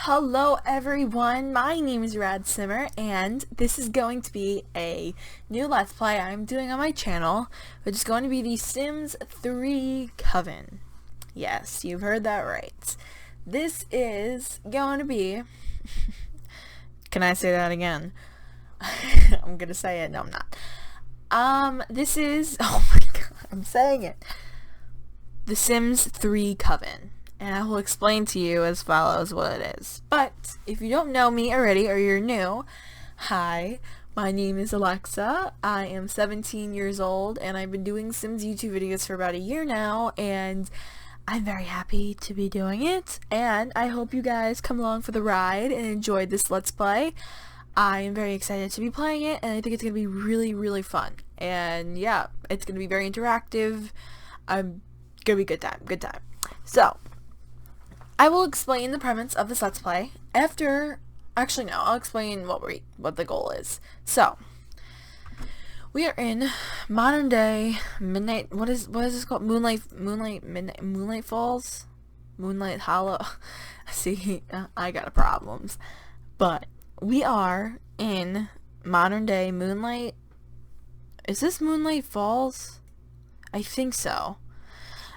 Hello everyone, my name is Rad Simmer, and this is going to be a new Let's Play I'm doing on my channel, which is going to be the Sims 3 Coven. Yes, you've heard that right. This is going to be... Can I say that again? I'm gonna say it. No, I'm not. This is... Oh my god, I'm saying it. The Sims 3 Coven. And I will explain to you as follows what it is. But if you don't know me already or you're new, hi, my name is Alexa. I am 17 years old and I've been doing Sims YouTube videos for about a year now, and I'm very happy to be doing it, and I hope you guys come along for the ride and enjoy this Let's Play. I am very excited to be playing it, and I think it's going to be really, really fun. And yeah, it's going to be very interactive. I'm going to be good time. So, I will explain the premise of this Let's Play after... Actually, no, I'll explain what the goal is. So, we are in modern day midnight... What is this called? Moonlight Falls? Moonlight Hollow? See, I got problems. But, we are in modern day Moonlight... Is this Moonlight Falls? I think so.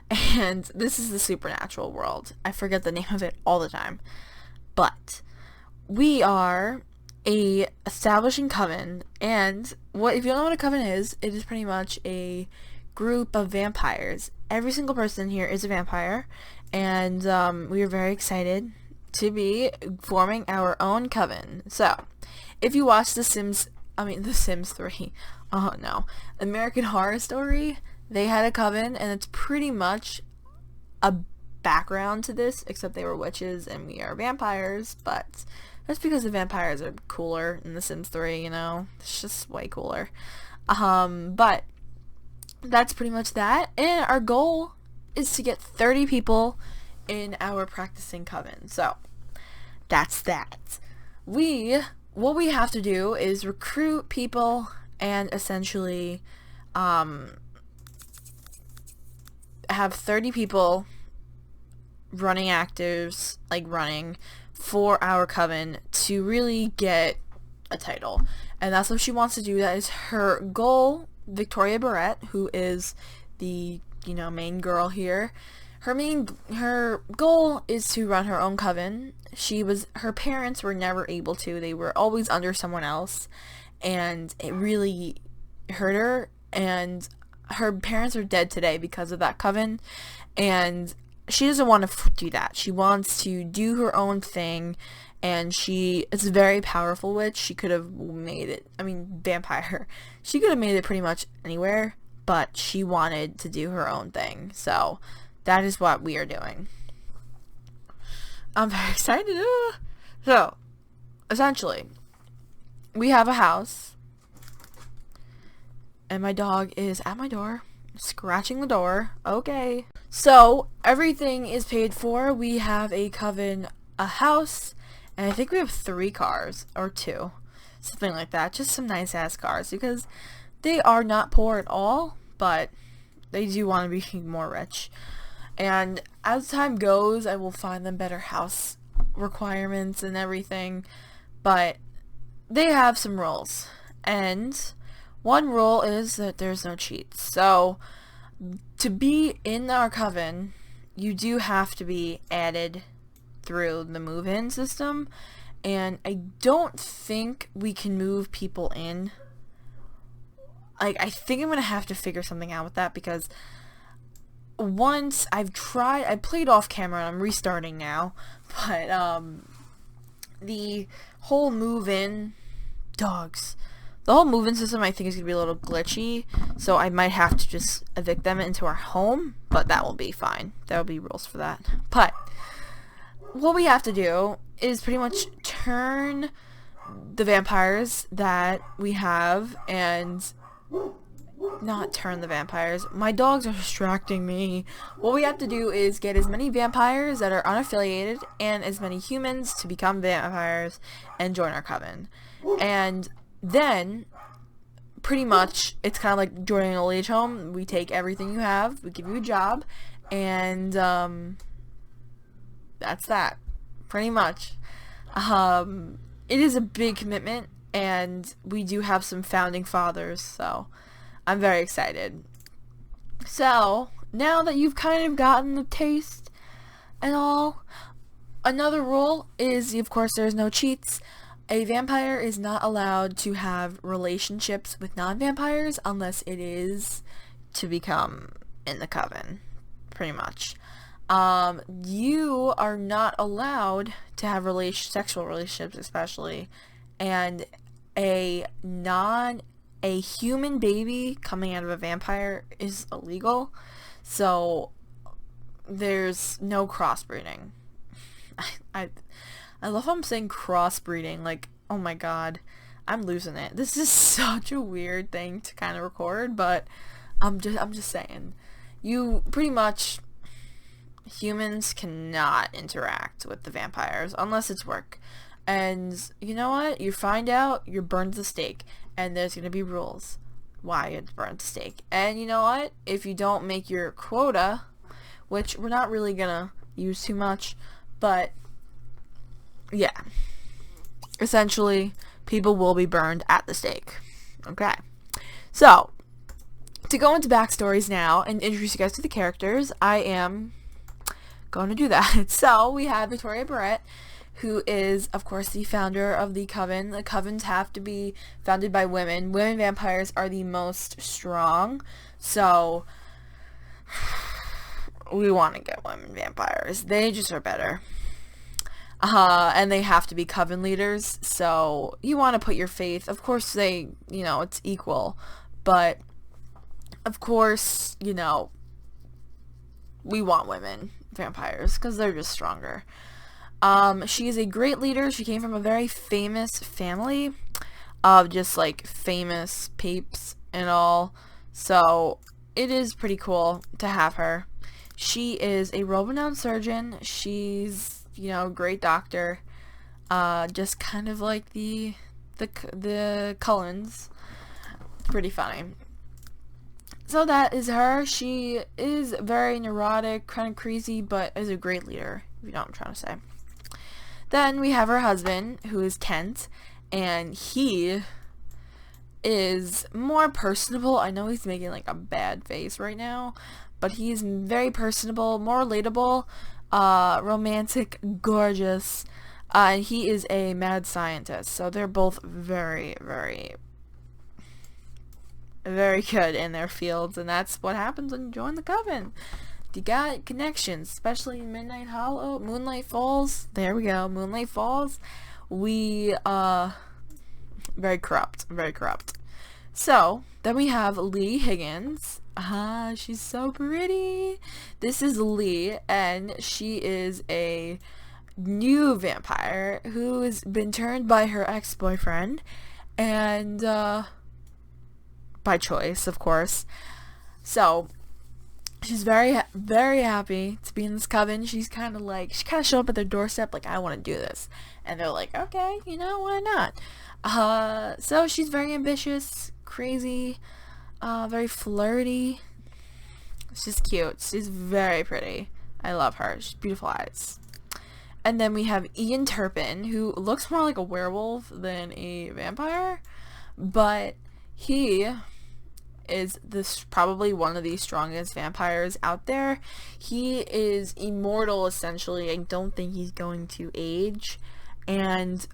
And this is the supernatural world. I forget the name of it all the time. But we are a establishing coven, and if you don't know what a coven is, it is pretty much a group of vampires. Every single person here is a vampire, and we are very excited to be forming our own coven. So, if you watch The Sims 3, oh no, American Horror Story, they had a coven, and it's pretty much a background to this, except they were witches and we are vampires, but that's because the vampires are cooler in The Sims 3, you know? It's just way cooler. But that's pretty much that, and our goal is to get 30 people in our practicing coven. So, that's that. What we have to do is recruit people and essentially, have 30 people running actives, running for our coven to really get a title. And that's what she wants to do. That is her goal. Victoria Barrett, who is the, main girl here, her goal is to run her own coven. Her parents were never able to. They were always under someone else, and it really hurt her, and her parents are dead today because of that coven, and she doesn't want to do that. She wants to do her own thing, and it's a very powerful witch. She could have made it, vampire. She could have made it pretty much anywhere, but she wanted to do her own thing. So, that is what we are doing. I'm very excited. So, essentially, we have a house. And my dog is at my door, scratching the door. Okay. So, everything is paid for. We have a coven, a house, and I think we have 3 cars, or 2. Something like that. Just some nice-ass cars, because they are not poor at all, but they do want to be more rich. And as time goes, I will find them better house requirements and everything, but they have some rules. And one rule is that there's no cheats. So, to be in our coven, you do have to be added through the move-in system, and I don't think we can move people in. I think I'm gonna have to figure something out with that, because once I played off camera, and I'm restarting now, but the whole move-in the whole move-in system, I think, is going to be a little glitchy, so I might have to just evict them into our home, but that will be fine. There will be rules for that. But what we have to do is pretty much turn the vampires that we have, and not turn the vampires. My dogs are distracting me. What we have to do is get as many vampires that are unaffiliated and as many humans to become vampires and join our coven. And then, pretty much, it's kind of like joining an old age home. We take everything you have, we give you a job, and that's that. pretty much. It is a big commitment, and we do have some founding fathers, so I'm very excited. So, now that you've kind of gotten the taste and all, another rule is, of course, there's no cheats. A vampire is not allowed to have relationships with non-vampires unless it is to become in the Coven, pretty much. You are not allowed to have sexual relationships, especially, and a human baby coming out of a vampire is illegal, so there's no crossbreeding. I love how I'm saying crossbreeding, like, oh my god, I'm losing it. This is such a weird thing to kind of record, but I'm just saying, you pretty much, humans cannot interact with the vampires unless it's work. And you know what? You find out, you're burned at the stake, and there's gonna be rules why it's burned at the stake. And you know what? If you don't make your quota, which we're not really gonna use too much, but yeah, essentially people will be burned at the stake. Okay, so to go into backstories now and introduce you guys to the characters, I am going to do that. So we have Victoria Barrett, who is, of course, the founder of the Coven. The Covens have to be founded by women. Women vampires are the most strong, so we want to get women vampires. They just are better. And they have to be Coven leaders, so you want to put your faith. Of course, it's equal, but of course, we want women vampires because they're just stronger. She is a great leader. She came from a very famous family of just like famous peeps and all, so it is pretty cool to have her. She is a world-renowned surgeon. She's a great doctor, just kind of like the Cullens. Pretty funny. So that is her. She is very neurotic, kind of crazy, but is a great leader, if you know what I'm trying to say. Then we have her husband, who is Kent, and he is more personable. I know he's making like a bad face right now, but he's very personable, more relatable, romantic, gorgeous, and he is a mad scientist. So they're both very, very, very good in their fields, and that's what happens when you join the Coven. You got connections, especially in Moonlight Falls. There we go, Moonlight Falls. We very corrupt. So then we have Lee Higgins. She's so pretty. This is Lee, and she is a new vampire who has been turned by her ex-boyfriend, and by choice, of course. So she's very, very happy to be in this Coven. She kind of showed up at their doorstep like, I want to do this, and they're like, okay, why not? So she's very ambitious, crazy, very flirty. She's cute. She's very pretty. I love her. She's beautiful eyes. And then we have Ian Turpin, who looks more like a werewolf than a vampire, but he is probably one of the strongest vampires out there. He is immortal, essentially. I don't think he's going to age, and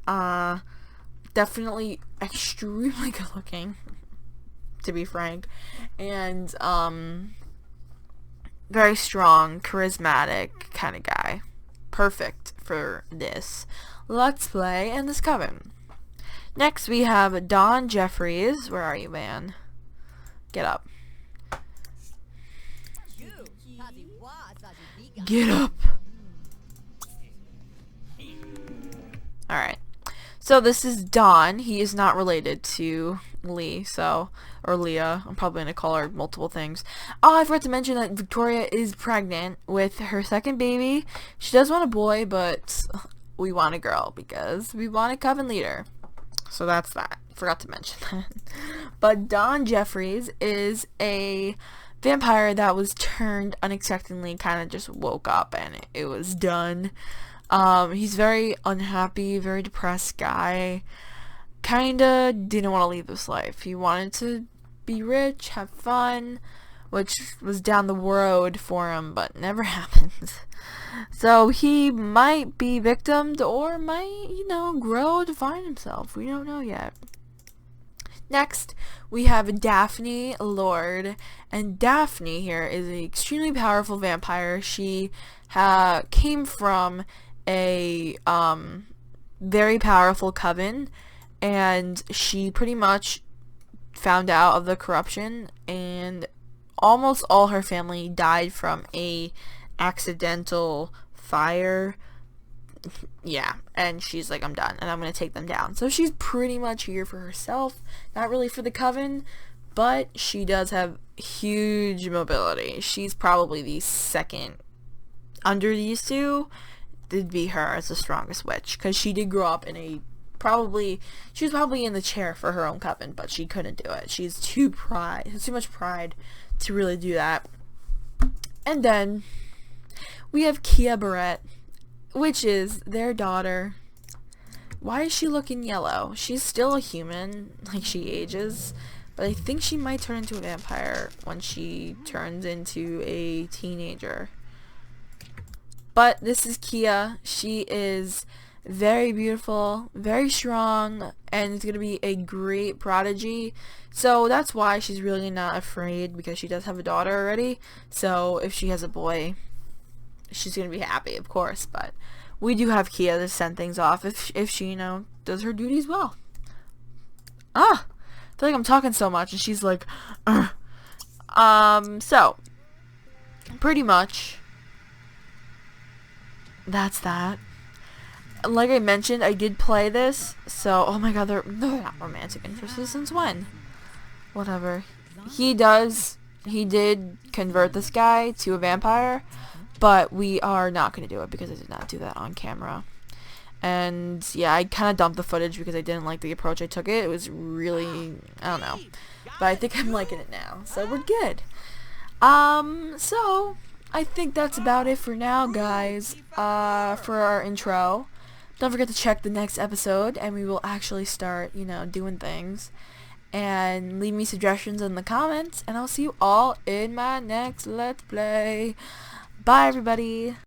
definitely extremely good looking, to be frank, and very strong, charismatic kind of guy. Perfect for this Let's Play and this Coven. Next we have Don Jeffries. Where are you, man? Get up. Get up. Alright. So this is Don. He is not related to Lee, or Leah. I'm probably going to call her multiple things. Oh, I forgot to mention that Victoria is pregnant with her second baby. She does want a boy, but we want a girl because we want a Coven leader. So that's that. Forgot to mention that. But Don Jeffries is a vampire that was turned unexpectedly, kind of just woke up and it was done. He's very unhappy, very depressed guy. Kinda didn't want to leave this life. He wanted to be rich, have fun, which was down the road for him, but never happened. So he might be victimed or might, grow to find himself. We don't know yet. Next, we have Daphne Lord, and Daphne here is an extremely powerful vampire. She came from a very powerful coven, and she pretty much found out of the corruption, and almost all her family died from a accidental fire. Yeah, and she's like, I'm done, and I'm gonna take them down. So she's pretty much here for herself, not really for the coven, but she does have huge mobility. She's probably the second under these two. It'd be her as the strongest witch, because she did grow up in she was probably in the chair for her own coven, but she couldn't do it. She's too much pride to really do that. And then we have Kia Barrett, which is their daughter. Why is she looking yellow? She's still a human, like she ages, but I think she might turn into a vampire when she turns into a teenager. But this is Kia. She is very beautiful, very strong, and is going to be a great prodigy. So that's why she's really not afraid, because she does have a daughter already. So if she has a boy, she's going to be happy, of course. But we do have Kia to send things off if she, does her duties well. I feel like I'm talking so much, and she's like, Ugh. So pretty much that's that. Like I mentioned, I did play this, so, oh my god, they're not romantic interests since when? Whatever. He did convert this guy to a vampire, but we are not going to do it because I did not do that on camera. And, yeah, I kind of dumped the footage because I didn't like the approach I took it. It was really, I don't know. But I think I'm liking it now, so we're good. So, I think that's about it for now, guys, for our intro. Don't forget to check the next episode, and we will actually start, doing things. And leave me suggestions in the comments, and I'll see you all in my next Let's Play. Bye, everybody.